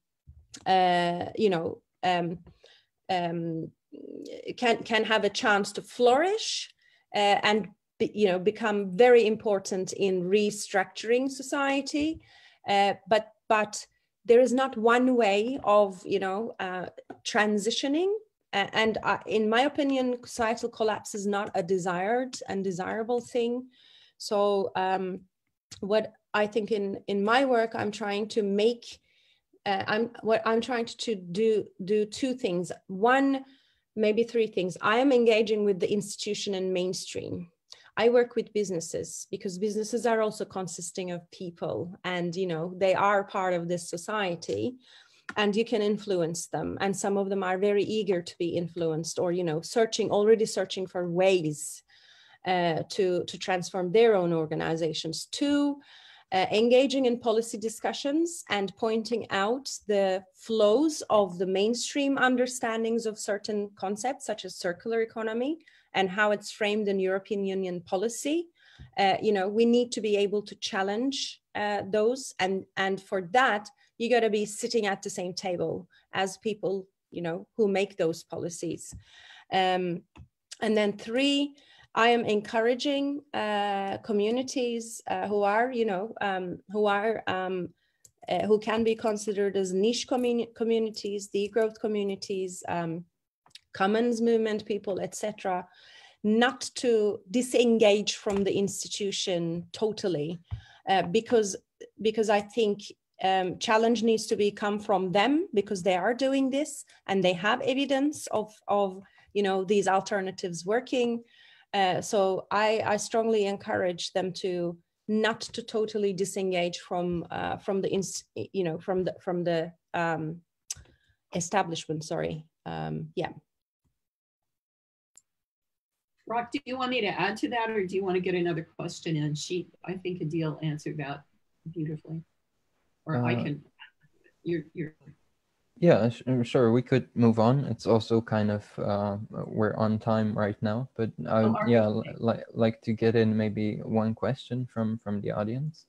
have a chance to flourish and become very important in restructuring society, but there is not one way of transitioning, and in my opinion, societal collapse is not a desired and desirable thing. So what I think in my work, I'm trying to make I'm trying to do two things. One, maybe three things. I am engaging with the institution and mainstream. I work with businesses because businesses are also consisting of people, and they are part of this society, and you can influence them. And some of them are very eager to be influenced, or already searching for ways to transform their own organizations. Two, engaging in policy discussions and pointing out the flows of the mainstream understandings of certain concepts, such as circular economy, and how it's framed in European Union policy. We need to be able to challenge those, and for that, you got to be sitting at the same table as people, who make those policies. And then three, I am encouraging communities who can be considered as niche communities, degrowth communities, commons movement people, etc., not to disengage from the institution totally, because I think challenge needs to come from them, because they are doing this and they have evidence of these alternatives working. So I strongly encourage them to not to totally disengage from the establishment. Sorry, yeah. Rock, do you want me to add to that, or do you want to get another question in? I think Idil answered that beautifully, or I can. You're. Yeah, sure. We could move on. It's also kind of we're on time right now, but I would like to get in maybe one question from the audience,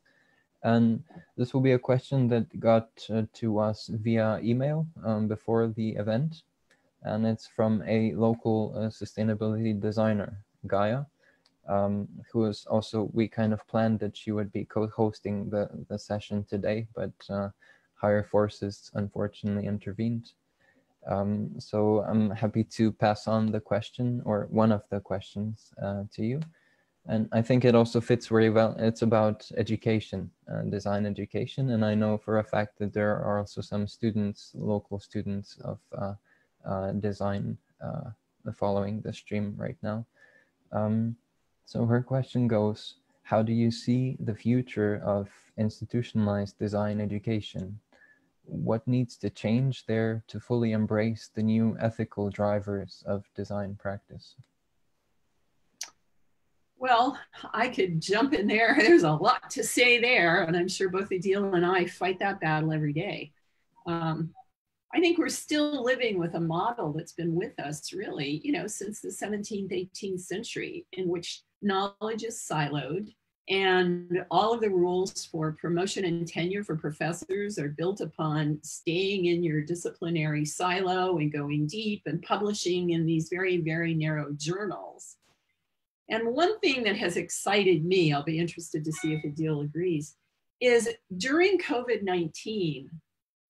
and this will be a question that got to us via email before the event, and it's from a local sustainability designer, Gaia, who is also, we kind of planned that she would be co-hosting the session today, but higher forces unfortunately intervened. So I'm happy to pass on the question, or one of the questions, to you. And I think it also fits very well. It's about education, design education. And I know for a fact that there are also some students, local students of design following the stream right now. So her question goes, how do you see the future of institutionalized design education? What needs to change there to fully embrace the new ethical drivers of design practice? Well, I could jump in there. There's a lot to say there, and I'm sure both Idil and I fight that battle every day. I think we're still living with a model that's been with us really, since the 17th, 18th century, in which knowledge is siloed, and all of the rules for promotion and tenure for professors are built upon staying in your disciplinary silo and going deep and publishing in these very, very narrow journals. And one thing that has excited me, I'll be interested to see if Idil agrees, is during COVID-19,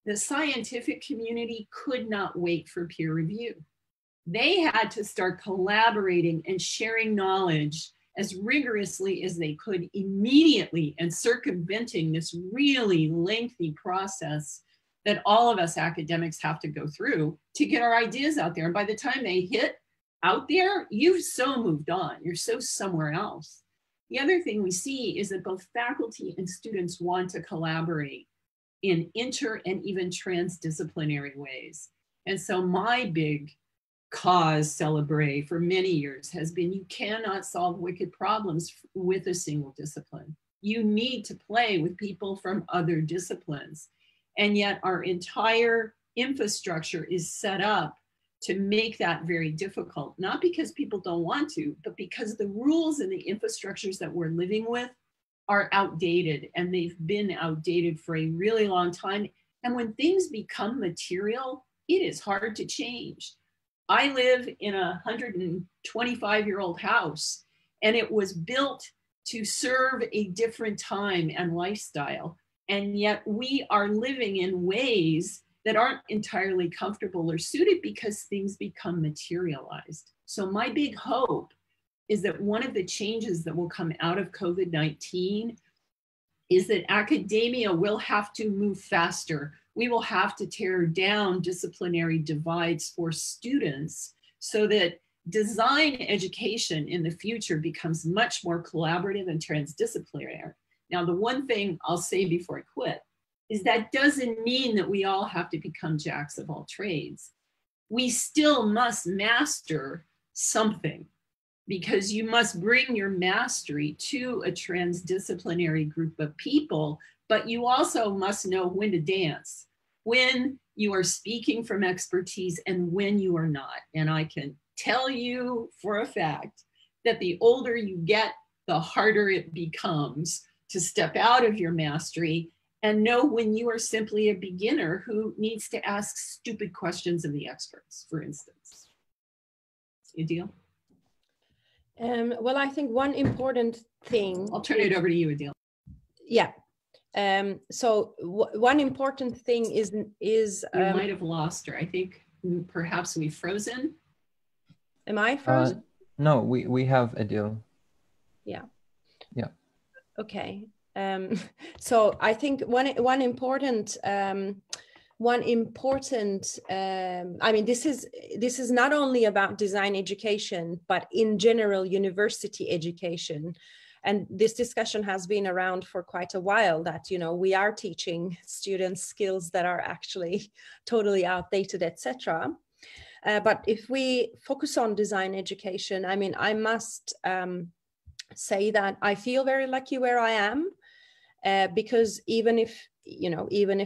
the scientific community could not wait for peer review. They had to start collaborating and sharing knowledge as rigorously as they could immediately, and circumventing this really lengthy process that all of us academics have to go through to get our ideas out there. And by the time they hit out there, you've so moved on, you're so somewhere else. The other thing we see is that both faculty and students want to collaborate in inter and even transdisciplinary ways. And so my big cause celebre for many years has been, you cannot solve wicked problems with a single discipline. You need to play with people from other disciplines. And yet our entire infrastructure is set up to make that very difficult, not because people don't want to, but because the rules and the infrastructures that we're living with are outdated, and they've been outdated for a really long time. And when things become material, it is hard to change. I live in a 125-year-old house, and it was built to serve a different time and lifestyle. And yet we are living in ways that aren't entirely comfortable or suited because things become materialized. So my big hope is that one of the changes that will come out of COVID-19 is that academia will have to move faster. We will have to tear down disciplinary divides for students so that design education in the future becomes much more collaborative and transdisciplinary. Now, the one thing I'll say before I quit is that doesn't mean that we all have to become jacks of all trades. We still must master something, because you must bring your mastery to a transdisciplinary group of people, but you also must know when to dance, when you are speaking from expertise and when you are not. And I can tell you for a fact that the older you get, the harder it becomes to step out of your mastery and know when you are simply a beginner who needs to ask stupid questions of the experts, for instance. Idil? Well, I think one important thing. I'll turn it over to you, Idil. Yeah. So one important thing is you might have lost her. I think perhaps we've frozen. Am I frozen? No, we have Idil. Yeah. Yeah. Okay. So I think one important. I mean, this is not only about design education, but in general university education. And this discussion has been around for quite a while, that, you know, we are teaching students skills that are actually totally outdated, etc. But if we focus on design education, I mean, I must say that I feel very lucky where I am, because even if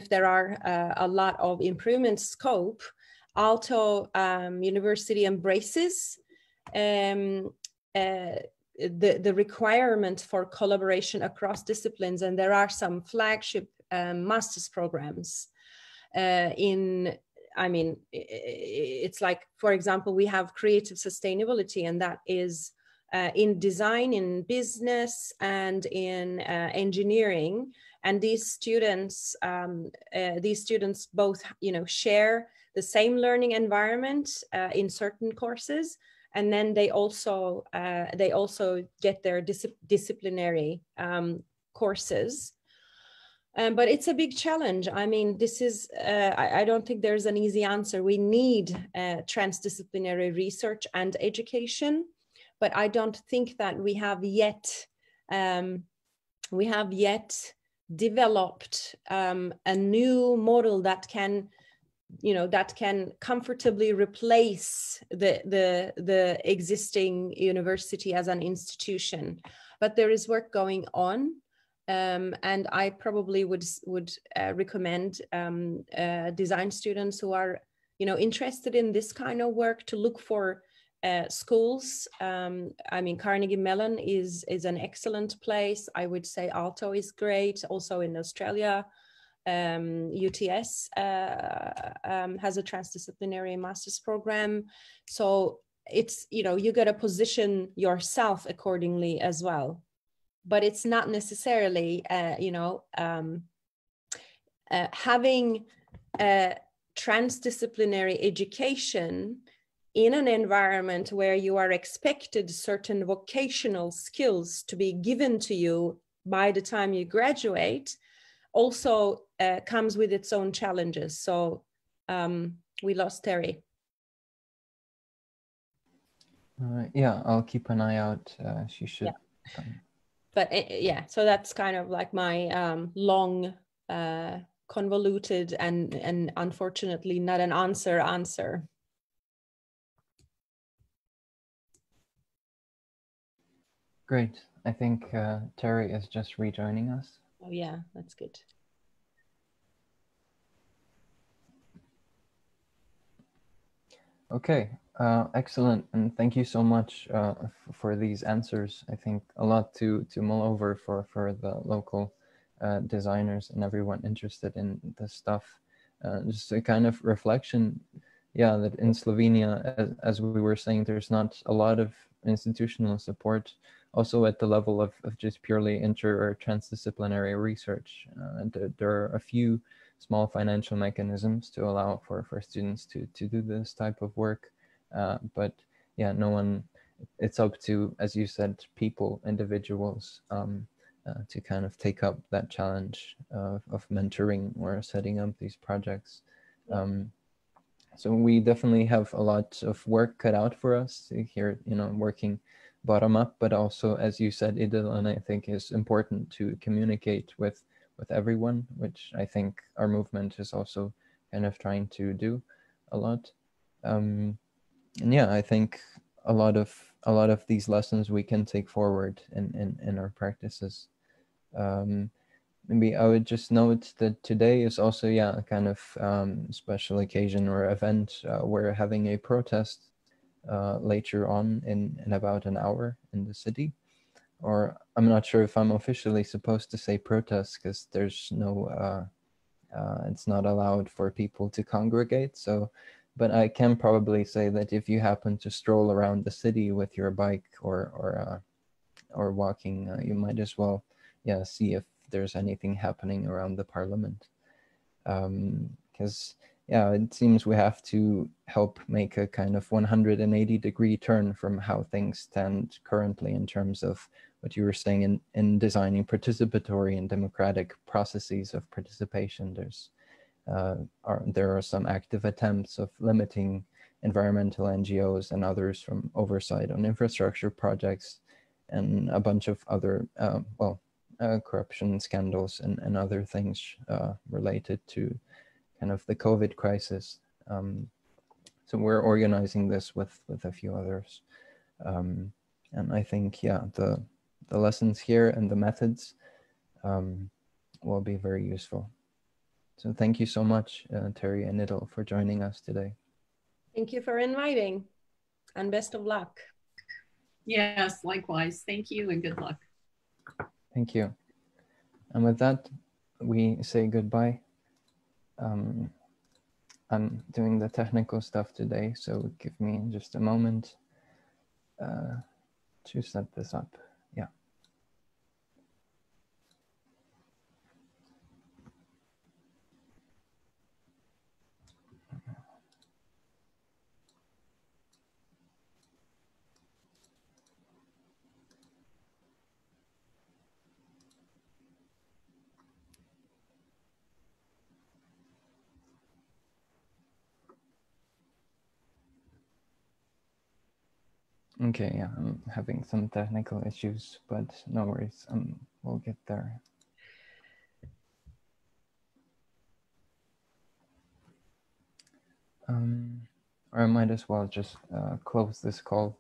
there are a lot of improvement scope, Aalto University embraces the requirement for collaboration across disciplines, and there are some flagship master's programs it's like, for example, we have creative sustainability, and that is in design, in business, and in engineering. And these students both, you know, share the same learning environment in certain courses, and then they also get their disciplinary courses. But it's a big challenge. I mean, this is, I don't think there's an easy answer. We need transdisciplinary research and education, but I don't think that we have yet developed a new model that can, you know, that can comfortably replace the existing university as an institution. But there is work going on. And I probably would recommend design students who are, you know, interested in this kind of work to look for schools. I mean, Carnegie Mellon is an excellent place. I would say Aalto is great. Also in Australia, UTS has a transdisciplinary master's program. So it's, you know, you got to position yourself accordingly as well. But it's not necessarily, having transdisciplinary education in an environment where you are expected certain vocational skills to be given to you by the time you graduate also comes with its own challenges. So we lost Terry. Yeah, I'll keep an eye out. She should. Yeah. But yeah, so that's kind of like my long, convoluted and unfortunately not an answer. Great. I think Terry is just rejoining us. Oh yeah, that's good. Okay. Excellent, and thank you so much for these answers. I think a lot to mull over for the local designers and everyone interested in this stuff. Just a kind of reflection, yeah, that in Slovenia, as we were saying, there's not a lot of institutional support, also at the level of just purely inter or transdisciplinary research. And there are a few small financial mechanisms to allow for students to do this type of work. But yeah, no one, it's up to, as you said, people, individuals, to kind of take up that challenge of mentoring or setting up these projects. So we definitely have a lot of work cut out for us here, working bottom up, but also, as you said, Idil, and I think is important to communicate with everyone, which I think our movement is also kind of trying to do a lot. And yeah, I think a lot of these lessons we can take forward in our practices. Maybe I would just note that today is also, yeah, a kind of special occasion or event. We're having a protest later on in about an hour in the city. Or I'm not sure if I'm officially supposed to say protest because there's no, it's not allowed for people to congregate. So, but I can probably say that if you happen to stroll around the city with your bike or walking, you might as well, yeah, see if there's anything happening around the parliament. Because yeah, it seems we have to help make a kind of 180-degree turn from how things stand currently in terms of what you were saying in designing participatory and democratic processes of participation. There are some active attempts of limiting environmental NGOs and others from oversight on infrastructure projects, and a bunch of other, corruption scandals and other things related to kind of the COVID crisis. So we're organizing this with a few others. And I think, yeah, the lessons here and the methods will be very useful. So thank you so much, Terry and Idil, for joining us today. Thank you for inviting, and best of luck. Yes, likewise. Thank you and good luck. Thank you. And with that, we say goodbye. I'm doing the technical stuff today, so give me just a moment to set this up. Yeah. Okay, yeah, I'm having some technical issues, but no worries, we'll get there. Or I might as well just close this call.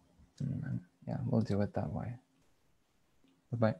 Yeah, we'll do it that way. Bye-bye.